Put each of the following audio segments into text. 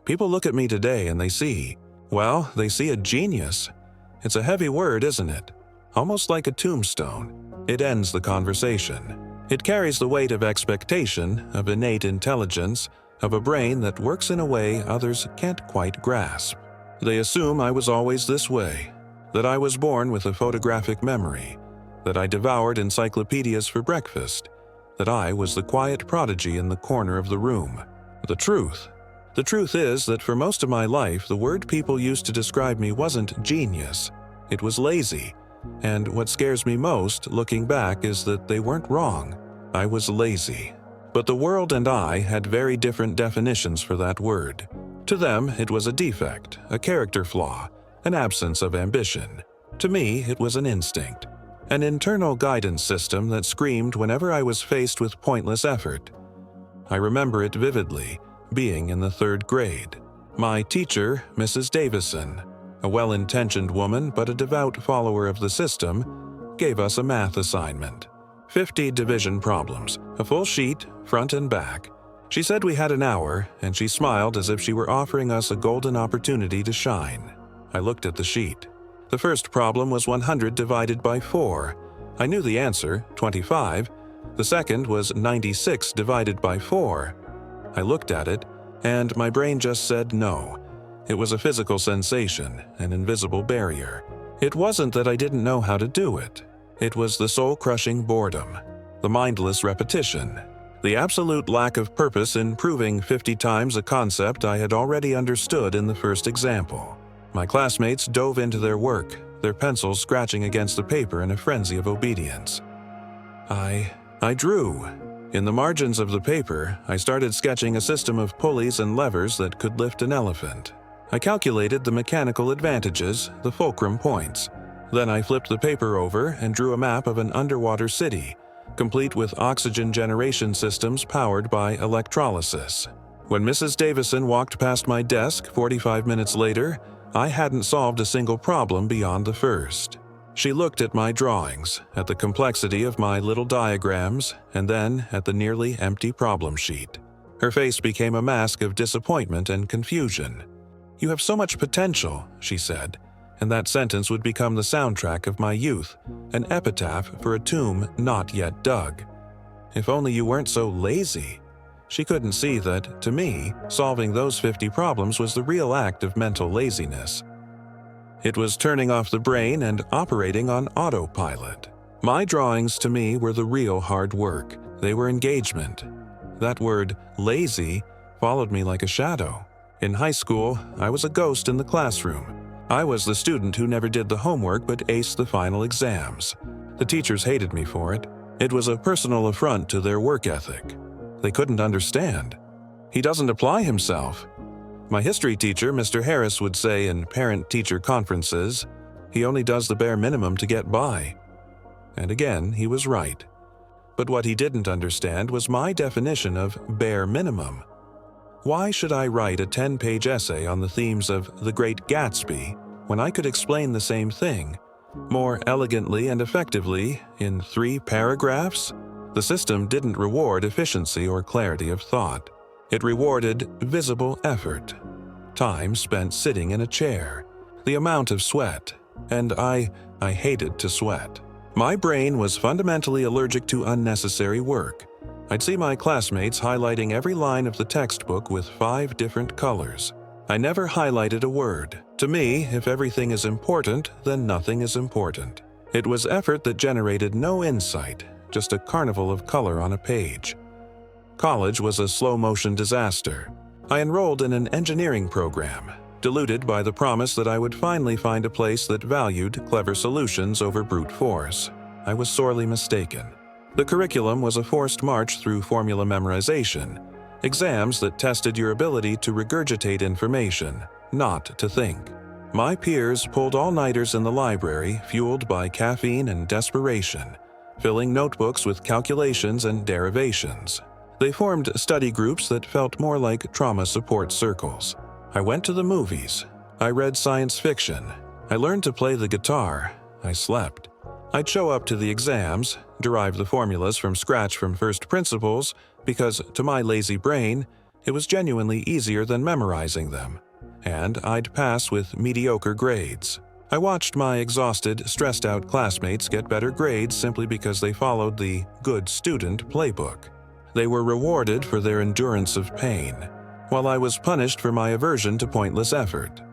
People look at me today and they see a genius. It's a heavy word, isn't it? Almost like a tombstone. It ends the conversation. It carries the weight of expectation, of innate intelligence, of a brain that works in a way others can't quite grasp. They assume I was always this way, that I was born with a photographic memory, that I devoured encyclopedias for breakfast, that I was the quiet prodigy in the corner of the room. The truth is that for most of my life, the word people used to describe me wasn't genius, it was lazy. And what scares me most, looking back, is that they weren't wrong. I was lazy. But the world and I had very different definitions for that word. To them, it was a defect, a character flaw, an absence of ambition. To me, it was an instinct, an internal guidance system that screamed whenever I was faced with pointless effort. I remember it vividly, being in the 3rd grade. My teacher, Mrs. Davison, a well-intentioned woman but a devout follower of the system, gave us a math assignment. 50 division problems, a full sheet, front and back. She said we had an hour, and she smiled as if she were offering us a golden opportunity to shine. I looked at the sheet. The first problem was 100 divided by 4. I knew the answer, 25. The second was 96 divided by 4. I looked at it, and my brain just said no. It was a physical sensation, an invisible barrier. It wasn't that I didn't know how to do it. It was the soul-crushing boredom, the mindless repetition, the absolute lack of purpose in proving 50 times a concept I had already understood in the first example. My classmates dove into their work, their pencils scratching against the paper in a frenzy of obedience. I drew. In the margins of the paper, I started sketching a system of pulleys and levers that could lift an elephant. I calculated the mechanical advantages, the fulcrum points. Then I flipped the paper over and drew a map of an underwater city, complete with oxygen generation systems powered by electrolysis. When Mrs. Davison walked past my desk 45 minutes later, I hadn't solved a single problem beyond the first. She looked at my drawings, at the complexity of my little diagrams, and then at the nearly empty problem sheet. Her face became a mask of disappointment and confusion. "You have so much potential," she said, and that sentence would become the soundtrack of my youth, an epitaph for a tomb not yet dug. If only you weren't so lazy. She couldn't see that, to me, solving those 50 problems was the real act of mental laziness. It was turning off the brain and operating on autopilot. My drawings, to me, were the real hard work. They were engagement. That word, lazy, followed me like a shadow. In high school, I was a ghost in the classroom. I was the student who never did the homework but aced the final exams. The teachers hated me for it. It was a personal affront to their work ethic. They couldn't understand. "He doesn't apply himself." My history teacher, Mr. Harris, would say in parent-teacher conferences, "He only does the bare minimum to get by." And again, he was right. But what he didn't understand was my definition of bare minimum. Why should I write a 10-page essay on the themes of The Great Gatsby when I could explain the same thing, more elegantly and effectively, in 3 paragraphs? The system didn't reward efficiency or clarity of thought. It rewarded visible effort, time spent sitting in a chair, the amount of sweat, and I hated to sweat. My brain was fundamentally allergic to unnecessary work. I'd see my classmates highlighting every line of the textbook with 5 different colors. I never highlighted a word. To me, if everything is important, then nothing is important. It was effort that generated no insight, just a carnival of color on a page. College was a slow-motion disaster. I enrolled in an engineering program, deluded by the promise that I would finally find a place that valued clever solutions over brute force. I was sorely mistaken. The curriculum was a forced march through formula memorization, exams that tested your ability to regurgitate information, not to think. My peers pulled all-nighters in the library, fueled by caffeine and desperation, filling notebooks with calculations and derivations. They formed study groups that felt more like trauma support circles. I went to the movies. I read science fiction. I learned to play the guitar. I slept. I'd show up to the exams, derive the formulas from scratch from first principles, because, to my lazy brain, It was genuinely easier than memorizing them, and I'd pass with mediocre grades. I watched my exhausted, stressed-out classmates get better grades simply because they followed the good student playbook. They were rewarded for their endurance of pain, while I was punished for my aversion to pointless effort.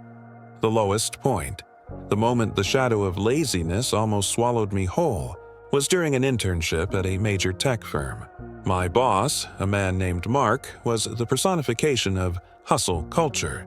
The lowest point, the moment the shadow of laziness almost swallowed me whole, was during an internship at a major tech firm. My boss, a man named Mark, was the personification of hustle culture.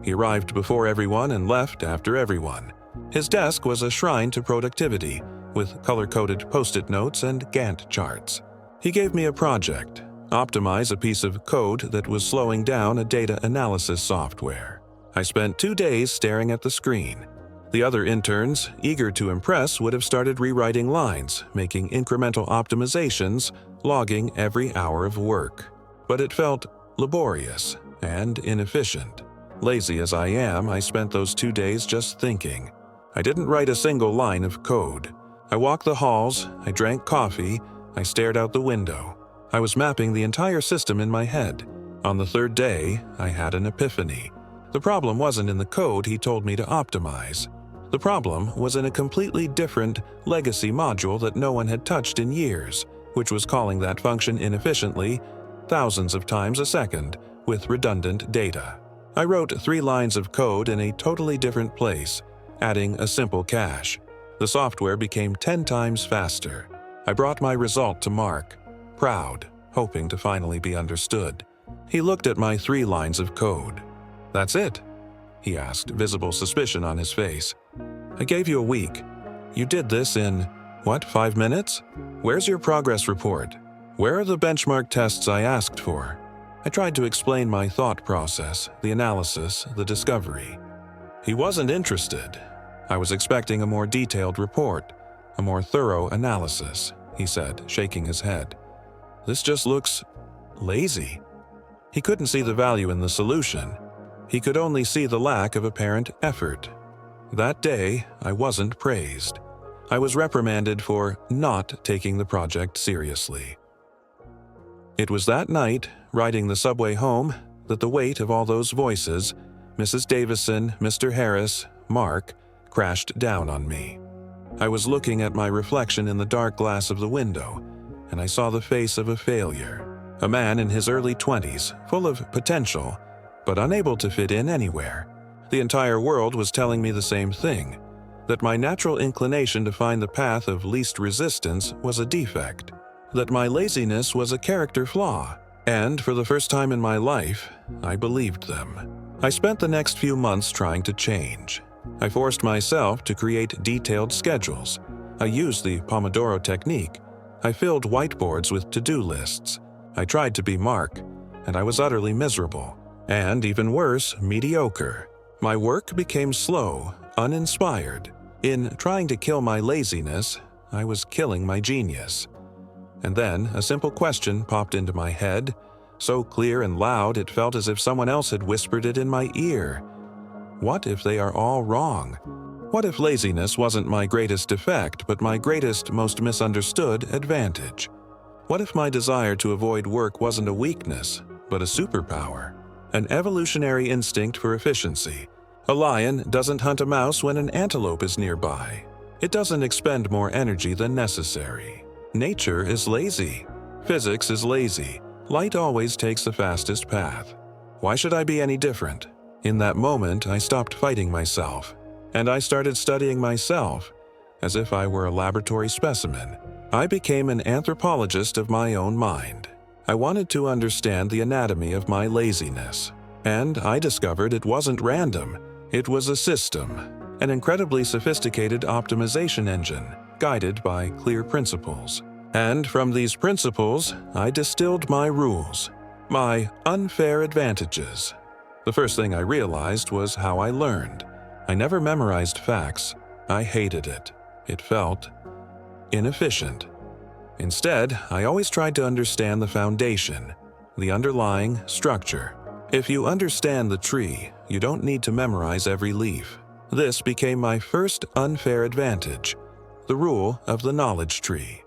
He arrived before everyone and left after everyone. His desk was a shrine to productivity, with color-coded Post-it notes and Gantt charts. He gave me a project: optimize a piece of code that was slowing down a data analysis software. I spent 2 days staring at the screen. The other interns, eager to impress, would have started rewriting lines, making incremental optimizations, logging every hour of work. But it felt laborious and inefficient. Lazy as I am, I spent those 2 days just thinking. I didn't write a single line of code. I walked the halls, I drank coffee, I stared out the window. I was mapping the entire system in my head. On the 3rd day, I had an epiphany. The problem wasn't in the code he told me to optimize. The problem was in a completely different legacy module that no one had touched in years, which was calling that function inefficiently, thousands of times a second, with redundant data. I wrote 3 lines of code in a totally different place, adding a simple cache. The software became 10 times faster. I brought my result to Mark, proud, hoping to finally be understood. He looked at my 3 lines of code. "That's it?" he asked, visible suspicion on his face. "I gave you a week. You did this in, 5 minutes? Where's your progress report? Where are the benchmark tests I asked for?" I tried to explain my thought process, the analysis, the discovery. He wasn't interested. I was expecting a more detailed report, a more thorough analysis, he said, shaking his head. "This just looks lazy." He couldn't see the value in the solution. He could only see the lack of apparent effort. That day, I wasn't praised. I was reprimanded for not taking the project seriously. It was that night, riding the subway home, that the weight of all those voices, Mrs. Davison, Mr. Harris, Mark, crashed down on me. I was looking at my reflection in the dark glass of the window, and I saw the face of a failure. A man in his early 20s, full of potential, but unable to fit in anywhere. The entire world was telling me the same thing, that my natural inclination to find the path of least resistance was a defect, that my laziness was a character flaw, and for the first time in my life, I believed them. I spent the next few months trying to change. I forced myself to create detailed schedules. I used the Pomodoro technique. I filled whiteboards with to-do lists. I tried to be Mark, and I was utterly miserable. And even worse, mediocre. My work became slow, uninspired. In trying to kill my laziness, I was killing my genius. And then a simple question popped into my head, so clear and loud it felt as if someone else had whispered it in my ear. What if they are all wrong? What if laziness wasn't my greatest defect, but my greatest, most misunderstood advantage? What if my desire to avoid work wasn't a weakness, but a superpower? An evolutionary instinct for efficiency. A lion doesn't hunt a mouse when an antelope is nearby. It doesn't expend more energy than necessary. Nature is lazy. Physics is lazy. Light always takes the fastest path. Why should I be any different? In that moment, I stopped fighting myself, and I started studying myself, as if I were a laboratory specimen. I became an anthropologist of my own mind. I wanted to understand the anatomy of my laziness, and I discovered it wasn't random. It was a system, an incredibly sophisticated optimization engine, guided by clear principles. And from these principles, I distilled my rules, my unfair advantages. The first thing I realized was how I learned. I never memorized facts. I hated it. It felt inefficient. Instead, I always tried to understand the foundation, the underlying structure. If you understand the tree, you don't need to memorize every leaf. This became my first unfair advantage, the rule of the knowledge tree.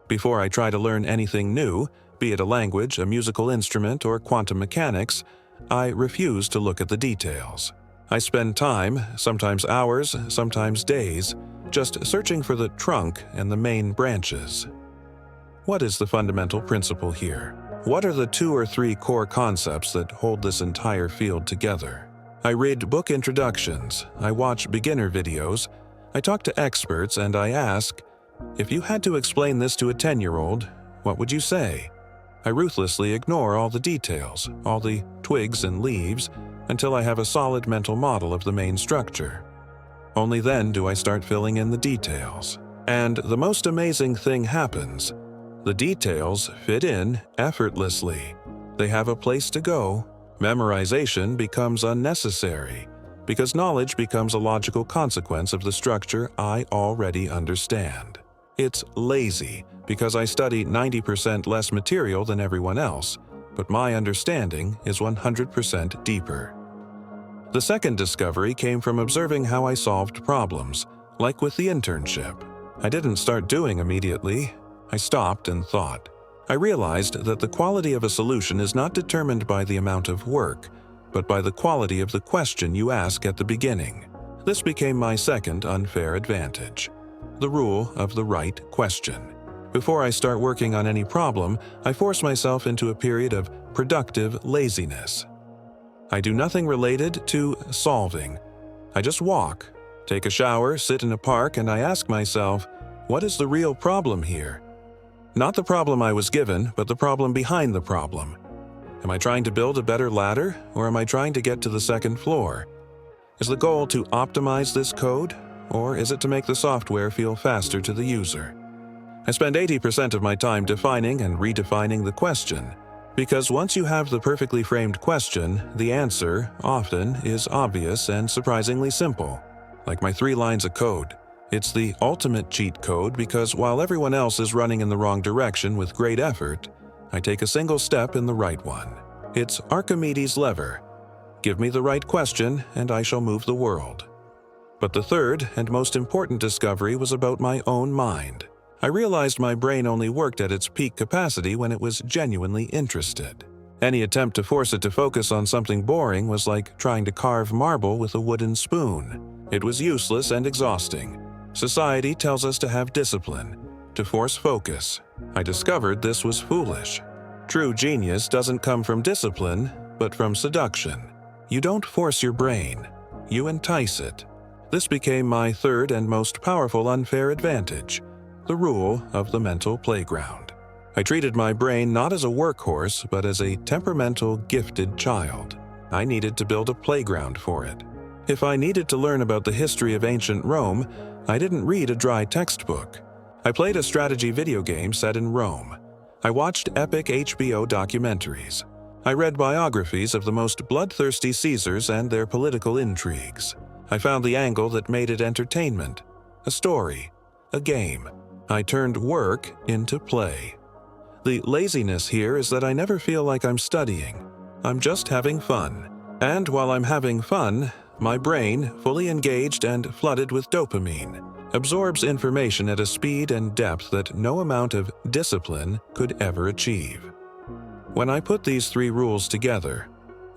Before I try to learn anything new, Be it a language, a musical instrument, or quantum mechanics, I refuse to look at the details. I spend time, sometimes hours, sometimes days, just searching for the trunk and the main branches. What is the fundamental principle here? What are the 2 or 3 core concepts that hold this entire field together? I read book introductions, I watch beginner videos, I talk to experts, and I ask, if you had to explain this to a 10-year-old, what would you say? I ruthlessly ignore all the details, all the twigs and leaves, until I have a solid mental model of the main structure. Only then do I start filling in the details. And the most amazing thing happens. The details fit in effortlessly. They have a place to go. Memorization becomes unnecessary, because knowledge becomes a logical consequence of the structure I already understand. It's lazy, because I study 90% less material than everyone else, but my understanding is 100% deeper. The second discovery came from observing how I solved problems, like with the internship. I didn't start doing immediately. I stopped and thought. I realized that the quality of a solution is not determined by the amount of work, but by the quality of the question you ask at the beginning. This became my second unfair advantage. The rule of the right question. Before I start working on any problem, I force myself into a period of productive laziness. I do nothing related to solving. I just walk, take a shower, sit in a park, and I ask myself, what is the real problem here? Not the problem I was given, but the problem behind the problem. Am I trying to build a better ladder, or am I trying to get to the second floor? Is the goal to optimize this code, or is it to make the software feel faster to the user? I spend 80% of my time defining and redefining the question, because once you have the perfectly framed question, the answer, often, is obvious and surprisingly simple. Like my 3 lines of code. It's the ultimate cheat code because while everyone else is running in the wrong direction with great effort, I take a single step in the right one. It's Archimedes' lever. Give me the right question, and I shall move the world. But the third and most important discovery was about my own mind. I realized my brain only worked at its peak capacity when it was genuinely interested. Any attempt to force it to focus on something boring was like trying to carve marble with a wooden spoon. It was useless and exhausting. Society tells us to have discipline, to force focus. I discovered this was foolish. True genius doesn't come from discipline, but from seduction. You don't force your brain, you entice it. This became my third and most powerful unfair advantage, the rule of the mental playground. I treated my brain not as a workhorse, but as a temperamental, gifted child. I needed to build a playground for it. If I needed to learn about the history of ancient Rome, I didn't read a dry textbook. I played a strategy video game set in Rome. I watched epic HBO documentaries. I read biographies of the most bloodthirsty Caesars and their political intrigues. I found the angle that made it entertainment, a story, a game. I turned work into play. The laziness here is that I never feel like I'm studying. I'm just having fun. And while I'm having fun, my brain, fully engaged and flooded with dopamine, absorbs information at a speed and depth that no amount of discipline could ever achieve. When I put these 3 rules together,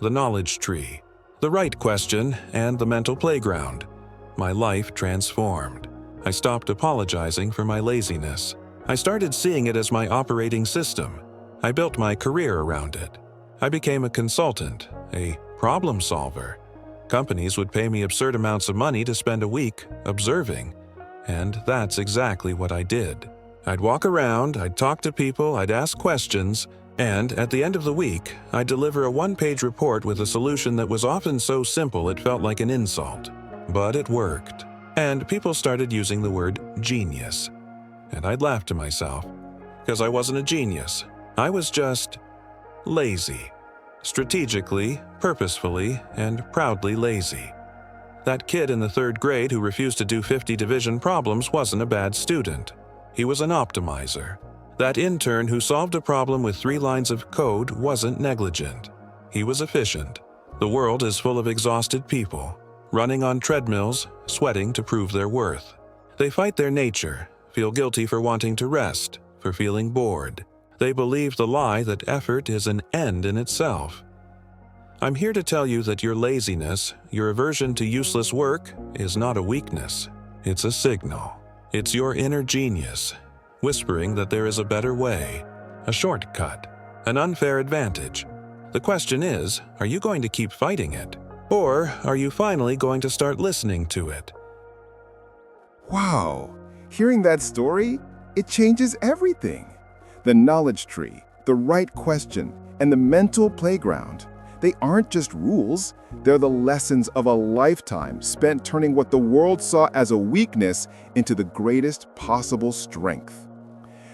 the knowledge tree, the right question, and the mental playground, my life transformed. I stopped apologizing for my laziness. I started seeing it as my operating system. I built my career around it. I became a consultant, a problem solver. Companies would pay me absurd amounts of money to spend a week observing, and that's exactly what I did. I'd walk around, I'd talk to people, I'd ask questions, and at the end of the week, I'd deliver a 1-page report with a solution that was often so simple it felt like an insult. But it worked. And people started using the word genius. And I'd laugh to myself, because I wasn't a genius. I was just lazy. Strategically, purposefully, and proudly lazy. That kid in the 3rd grade who refused to do 50 division problems wasn't a bad student. He was an optimizer. That intern who solved a problem with 3 lines of code wasn't negligent. He was efficient. The world is full of exhausted people, running on treadmills, sweating to prove their worth. They fight their nature, feel guilty for wanting to rest, for feeling bored. They believe the lie that effort is an end in itself. I'm here to tell you that your laziness, your aversion to useless work, is not a weakness. It's a signal. It's your inner genius, whispering that there is a better way, a shortcut, an unfair advantage. The question is, are you going to keep fighting it? Or are you finally going to start listening to it? Wow! Hearing that story, it changes everything. The knowledge tree, the right question, and the mental playground. They aren't just rules, they're the lessons of a lifetime spent turning what the world saw as a weakness into the greatest possible strength.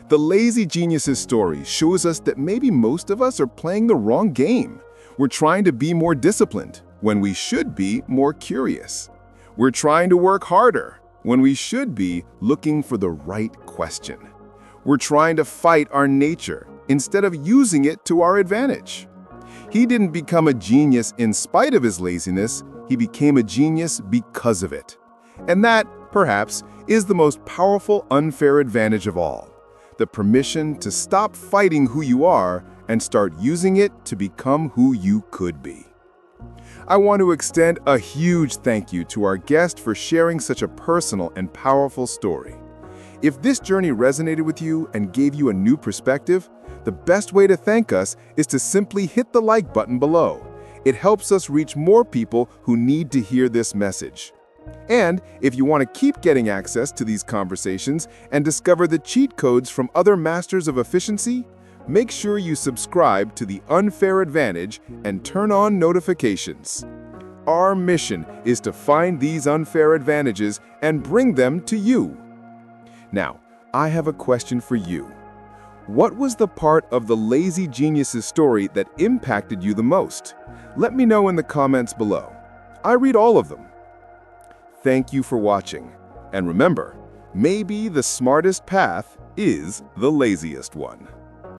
The Lazy Geniuses story shows us that maybe most of us are playing the wrong game. We're trying to be more disciplined when we should be more curious. We're trying to work harder when we should be looking for the right question. We're trying to fight our nature instead of using it to our advantage. He didn't become a genius in spite of his laziness, he became a genius because of it. And that, perhaps, is the most powerful unfair advantage of all. The permission to stop fighting who you are and start using it to become who you could be. I want to extend a huge thank you to our guest for sharing such a personal and powerful story. If this journey resonated with you and gave you a new perspective, the best way to thank us is to simply hit the like button below. It helps us reach more people who need to hear this message. And if you want to keep getting access to these conversations and discover the cheat codes from other masters of efficiency, make sure you subscribe to The Unfair Advantage and turn on notifications. Our mission is to find these unfair advantages and bring them to you. Now, I have a question for you. What was the part of the Lazy Geniuses story that impacted you the most? Let me know in the comments below. I read all of them. Thank you for watching. And remember, maybe the smartest path is the laziest one.